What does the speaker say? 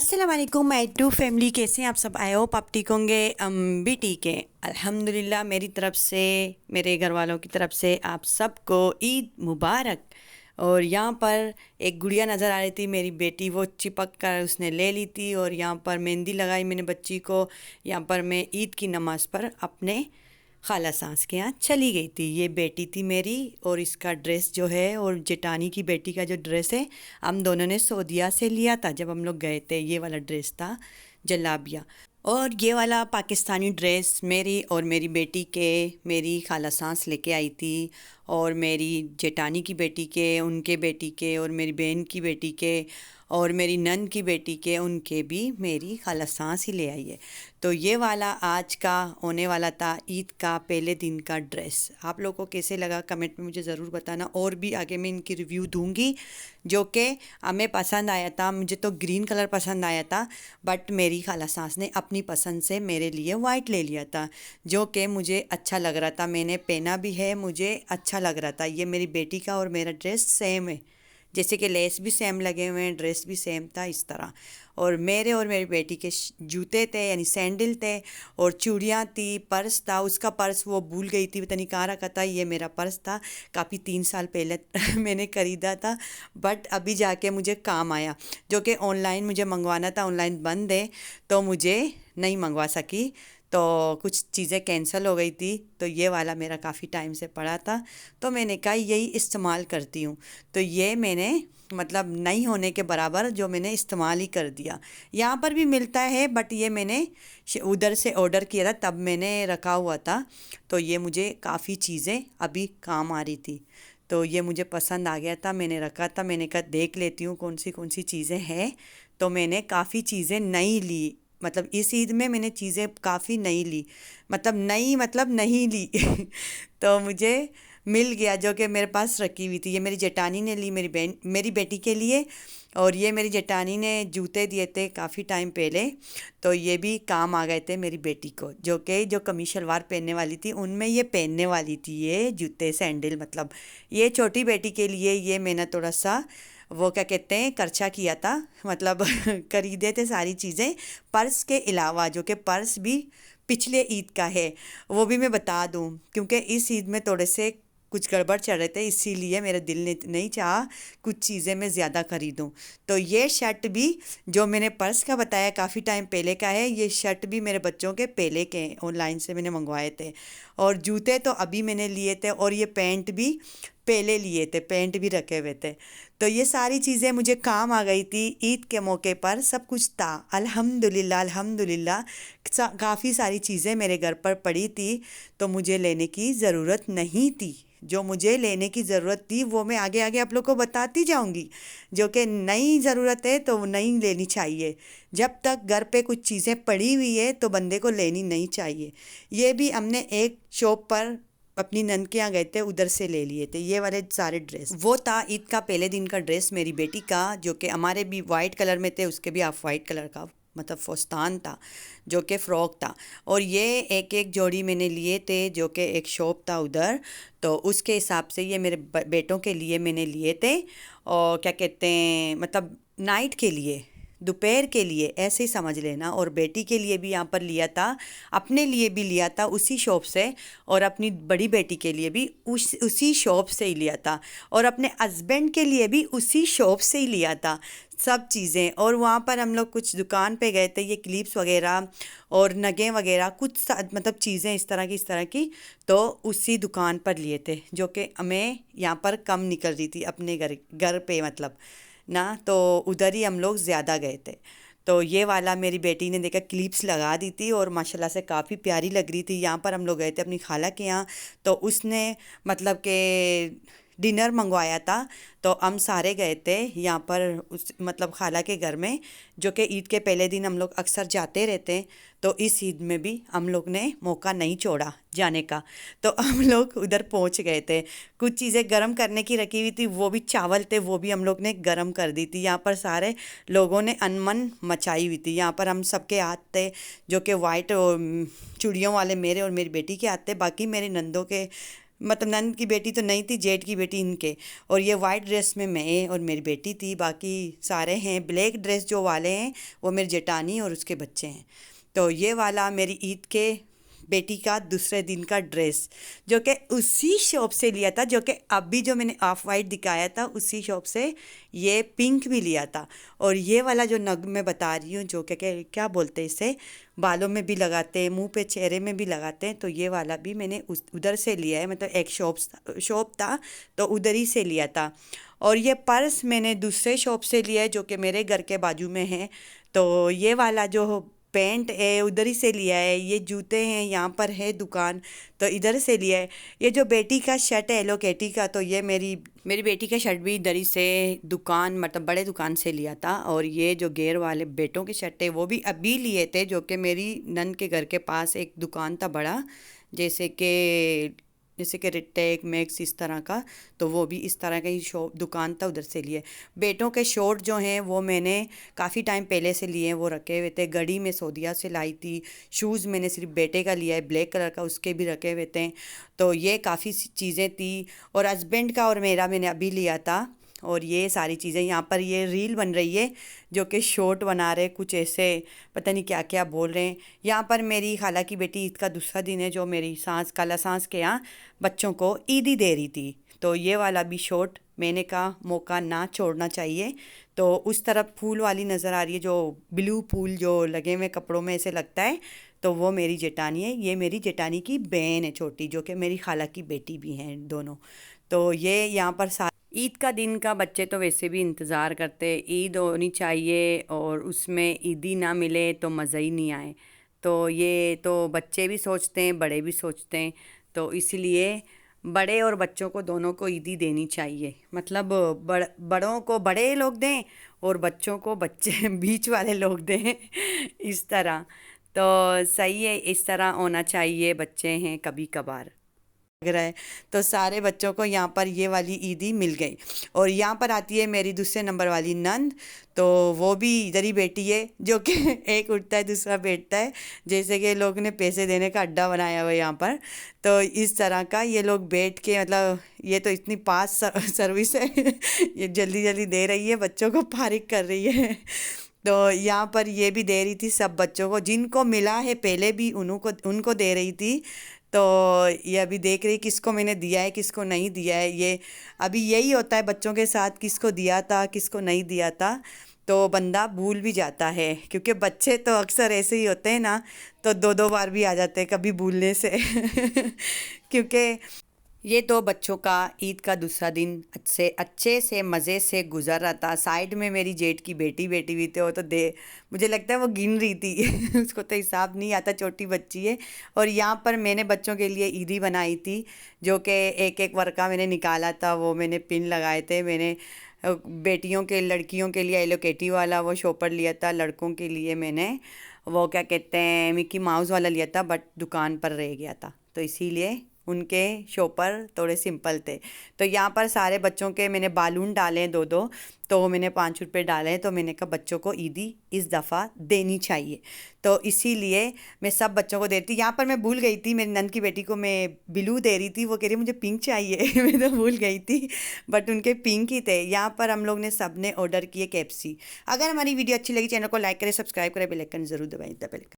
अस्सलाम वालेकुम my to family, कैसे हैं आप सब? आई होप आप ठीक होंगे। भी ठीक है अल्हम्दुलिल्लाह। मेरी तरफ से, मेरे घर वालों की तरफ से आप सबको ईद मुबारक। और यहाँ पर एक गुड़िया नज़र आ रही थी मेरी बेटी, वो चिपक कर उसने ले ली थी और यहाँ पर मेहंदी लगाई मैंने बच्ची को। यहाँ पर मैं ईद की नमाज़ पर अपने खाला सास के यहाँ चली गई थी। ये बेटी थी मेरी और इसका ड्रेस जो है, और जेठानी की बेटी का जो ड्रेस है, हम दोनों ने सऊदीया से लिया था जब हम लोग गए थे। ये वाला ड्रेस था जलाबिया, और ये वाला पाकिस्तानी ड्रेस मेरी और मेरी बेटी के मेरी खाला सास लेके आई थी। और मेरी जेठानी की बेटी के, उनके बेटी के, और मेरी बहन की बेटी के, और मेरी नन की बेटी के, उनके भी मेरी खाला सास ही ले आई है। तो ये वाला आज का होने वाला था ईद का पहले दिन का ड्रेस। आप लोगों को कैसे लगा कमेंट में मुझे ज़रूर बताना। और भी आगे मैं इनकी रिव्यू दूंगी, जो कि हमें पसंद आया था। मुझे तो ग्रीन कलर पसंद आया था, बट मेरी खाला सास ने अपनी पसंद से मेरे लिए वाइट ले लिया था, जो कि मुझे अच्छा लग रहा था। मैंने पहना भी है, मुझे अच्छा लग रहा था। ये मेरी बेटी का और मेरा ड्रेस सेम है, जैसे कि लेस भी सेम लगे हुए हैं, ड्रेस भी सेम था इस तरह। और मेरे और मेरी बेटी के जूते थे, यानी सैंडल थे, और चूड़ियाँ थी, पर्स था। उसका पर्स वो भूल गई थी, पता नहीं कहाँ रखा था। ये मेरा पर्स था, काफ़ी 3 साल पहले मैंने ख़रीदा था, बट अभी जाके मुझे काम आया। जो कि ऑनलाइन मुझे मंगवाना था, ऑनलाइन बंद है तो मुझे नहीं मंगवा सकी, तो कुछ चीज़ें कैंसिल हो गई थी। तो ये वाला मेरा काफ़ी टाइम से पड़ा था, तो मैंने कहा यही इस्तेमाल करती हूँ। तो ये मैंने मतलब नहीं होने के बराबर जो मैंने इस्तेमाल ही कर दिया। यहाँ पर भी मिलता है, बट ये मैंने उधर से ऑर्डर किया था, तब मैंने रखा हुआ था। तो ये मुझे काफ़ी चीज़ें अभी काम आ रही थी, तो ये मुझे पसंद आ गया था, मैंने रखा था। मैंने कहा देख लेती हूँ कौन सी चीज़ें हैं। तो मैंने काफ़ी चीज़ें नई ली, मतलब इस ईद में मैंने चीज़ें काफ़ी नई ली, मतलब नई मतलब नहीं ली तो मुझे मिल गया, जो कि मेरे पास रखी हुई थी। ये मेरी जेठानी ने ली मेरी बेटी के लिए। और ये मेरी जेठानी ने जूते दिए थे काफ़ी टाइम पहले, तो ये भी काम आ गए थे मेरी बेटी को, जो कमीज शलवार पहनने वाली थी उनमें ये पहनने वाली थी, ये जूते सैंडल। मतलब ये छोटी बेटी के लिए ये मैंने थोड़ा सा वो क्या कहते हैं खर्चा किया था, मतलब खरीदे थे सारी चीज़ें पर्स के अलावा, जो कि पर्स भी पिछले ईद का है, वो भी मैं बता दूं, क्योंकि इस ईद में थोड़े से कुछ गड़बड़ चल रहे थे, इसीलिए मेरे दिल ने नहीं चाहा कुछ चीज़ें मैं ज़्यादा खरीदूं। तो ये शर्ट भी जो मैंने पर्स का बताया काफ़ी टाइम पहले का है, ये शर्ट भी मेरे बच्चों के पहले के ऑनलाइन से मैंने मंगवाए थे। और जूते तो अभी मैंने लिए थे, और ये पैंट भी पहले लिए थे, पैंट भी रखे हुए थे। तो ये सारी चीज़ें मुझे काम आ गई थी ईद के मौके पर, सब कुछ था अल्हम्दुलिल्लाह अल्हम्दुलिल्लाह। काफ़ी सारी चीज़ें मेरे घर पर पड़ी थी, तो मुझे लेने की ज़रूरत नहीं थी। जो मुझे लेने की ज़रूरत थी वो मैं आगे आगे आप लोग को बताती जाऊंगी। जो कि नई ज़रूरत है तो नहीं लेनी चाहिए, जब तक घर पे कुछ चीज़ें पड़ी हुई है तो बंदे को लेनी नहीं चाहिए। ये भी हमने एक शॉप पर अपनी नंद के यहाँ गए थे, उधर से ले लिए थे ये वाले सारे ड्रेस। वो था ईद का पहले दिन का ड्रेस मेरी बेटी का, जो कि हमारे भी वाइट कलर में थे, उसके भी ऑफ वाइट कलर का मतलब फस्तान था, जो कि फ़्रॉक था। और ये एक एक जोड़ी मैंने लिए थे, जो कि एक शॉप था उधर, तो उसके हिसाब से ये मेरे बेटों के लिए मैंने लिए थे। और क्या कहते हैं मतलब नाइट के लिए, दोपहर के लिए ऐसे ही समझ लेना। और बेटी के लिए भी यहाँ पर लिया था, अपने लिए भी लिया था उसी शॉप से, और अपनी बड़ी बेटी के लिए भी उसी शॉप से ही लिया था, और अपने हस्बैंड के लिए भी उसी शॉप से ही लिया था सब चीज़ें। और वहाँ पर हम लोग कुछ दुकान पे गए थे, ये क्लिप्स वगैरह और नगें वगैरह कुछ मतलब चीज़ें इस तरह की, तो उसी दुकान पर लिए थे, जो कि हमें यहाँ पर कम निकल रही थी अपने घर पे मतलब ना, तो उधर ही हम लोग ज़्यादा गए थे। तो ये वाला मेरी बेटी ने देखा, क्लिप्स लगा दी थी और माशाल्लाह से काफ़ी प्यारी लग रही थी। यहाँ पर हम लोग गए थे अपनी खाला के यहाँ, तो उसने मतलब के डिनर मंगवाया था, तो हम सारे गए थे यहाँ पर उस मतलब खाला के घर में, जो कि ईद के पहले दिन हम लोग अक्सर जाते रहते हैं। तो इस ईद में भी हम लोग ने मौका नहीं छोड़ा जाने का, तो हम लोग उधर पहुँच गए थे। कुछ चीज़ें गरम करने की रखी हुई थी, वो भी चावल थे, वो भी हम लोग ने गरम कर दी थी। यहाँ पर सारे लोगों ने अनमन मचाई हुई थी। यहाँ पर हम सबके हाथ थे, जो कि वाइट चूड़ियों वाले मेरे और मेरी बेटी के हाथ थे, बाकी मेरे नंदों के मतलब नंद की बेटी तो नहीं थी, जेठ की बेटी इनके। और ये वाइट ड्रेस में मैं और मेरी बेटी थी, बाकी सारे हैं ब्लैक ड्रेस जो वाले हैं वो मेरी जेठानी और उसके बच्चे हैं। तो ये वाला मेरी ईद के बेटी का दूसरे दिन का ड्रेस, जो कि उसी शॉप से लिया था, जो कि अभी जो मैंने ऑफ वाइट दिखाया था उसी शॉप से ये पिंक भी लिया था। और ये वाला जो नग मैं बता रही हूँ, जो कि क्या बोलते हैं इसे, बालों में भी लगाते हैं, मुंह पे चेहरे में भी लगाते हैं, तो ये वाला भी मैंने उधर से लिया है। मतलब एक शॉप था तो उधर ही से लिया था। और ये पर्स मैंने दूसरे शॉप से लिया है जो कि मेरे घर के बाजू में है। तो ये वाला जो पैंट है उधर ही से लिया है। ये जूते हैं, यहाँ पर है दुकान तो इधर से लिया है। ये जो बेटी का शर्ट है हेलो किटी का, तो ये मेरी बेटी का शर्ट भी इधर ही से दुकान, मतलब बड़े दुकान से लिया था। और ये जो गेयर वाले बेटों के शर्ट है वो भी अभी लिए थे, जो कि मेरी नंद के घर के पास एक दुकान था बड़ा, जैसे कि रिटेक मैक्स इस तरह का, तो वो भी इस तरह का ही शॉप दुकान था, उधर से लिए। बेटों के शॉर्ट जो हैं वो मैंने काफ़ी टाइम पहले से लिए हैं, वो रखे हुए थे। घड़ी में सऊदीया से लाई थी। शूज़ मैंने सिर्फ बेटे का लिया है ब्लैक कलर का, उसके भी रखे हुए थे। तो ये काफ़ी चीज़ें थी। और हस्बैंड का और मेरा मैंने अभी लिया था। और ये सारी चीज़ें यहाँ पर ये रील बन रही है, जो कि शॉर्ट बना रहे कुछ ऐसे, पता नहीं क्या क्या बोल रहे हैं। यहाँ पर मेरी खाला की बेटी ईद का दूसरा दिन है, जो मेरी सास खाला सास के यहाँ बच्चों को ईदी दे रही थी। तो ये वाला भी शॉर्ट मैंने कहा मौका ना छोड़ना चाहिए। तो उस तरफ फूल वाली नज़र आ रही है, जो ब्लू फूल जो लगे हुए कपड़ों में ऐसे लगता है, तो वो मेरी जेठानी है। ये मेरी जेठानी की बहन है छोटी, जो कि मेरी खाला की बेटी भी हैं दोनों। तो ये यहाँ पर ईद का दिन का बच्चे तो वैसे भी इंतज़ार करते, ईद होनी चाहिए और उसमें ईदी ना मिले तो मज़ा ही नहीं आए। तो ये तो बच्चे भी सोचते हैं, बड़े भी सोचते हैं। तो इसलिए बड़े और बच्चों को दोनों को ईदी देनी चाहिए। मतलब बड़ों को बड़े लोग दें और बच्चों को बच्चे बीच वाले लोग दें इस तरह। तो सही है, इस तरह होना चाहिए। बच्चे हैं कभी कभार लग रहा है। तो सारे बच्चों को यहाँ पर ये वाली ईदी मिल गई। और यहाँ पर आती है मेरी दूसरे नंबर वाली नंद, तो वो भी इधर ही बैठी है, जो कि एक उठता है दूसरा बैठता है, जैसे कि लोग ने पैसे देने का अड्डा बनाया हुआ है यहाँ पर। तो इस तरह का ये लोग बैठ के, मतलब ये तो इतनी फास्ट सर्विस है ये जल्दी जल्दी दे रही है, बच्चों को फारिग कर रही है। तो यहाँ पर ये भी दे रही थी सब बच्चों को, जिनको मिला है पहले भी उनको दे रही थी। तो ये अभी देख रही किसको मैंने दिया है किसको नहीं दिया है। ये अभी यही होता है बच्चों के साथ, किसको दिया था किसको नहीं दिया था, तो बंदा भूल भी जाता है। क्योंकि बच्चे तो अक्सर ऐसे ही होते हैं ना, तो दो दो बार भी आ जाते हैं कभी भूलने से क्योंकि ये तो बच्चों का ईद का दूसरा दिन अच्छे से मज़े से गुजर रहा था। साइड में मेरी जेठ की बेटी बैठी हुई थी, वो तो दे मुझे लगता है वो गिन रही थी उसको तो हिसाब नहीं आता, छोटी बच्ची है। और यहाँ पर मैंने बच्चों के लिए ईदी बनाई थी, जो कि एक एक वर्का मैंने निकाला था, वो मैंने पिन लगाए थे। मैंने बेटियों के लड़कियों के लिए हेलो किटी वाला वो शॉपर लिया था, लड़कों के लिए मैंने वो क्या कहते हैं मिकी माउस वाला लिया था, बट दुकान पर रह गया था, तो इसीलिए उनके शॉपर थोड़े सिंपल थे। तो यहाँ पर सारे बच्चों के मैंने बालून डाले हैं दो दो, तो मैंने 5 रुपये डाले हैं। तो मैंने कहा बच्चों को ईदी इस दफ़ा देनी चाहिए, तो इसीलिए मैं सब बच्चों को देती। यहाँ पर मैं भूल गई थी, मेरी नंद की बेटी को मैं ब्लू दे रही थी, वो कह रही मुझे पिंक चाहिए मैं तो भूल गई थी, बट उनके पिंक ही थे। यहाँ पर हम लोग ने सब ने ऑर्डर किए KFC। अगर हमारी वीडियो अच्छी लगी, चैनल को लाइक करें, सब्सक्राइब करें, बेल आइकन ज़रूर दबाएं।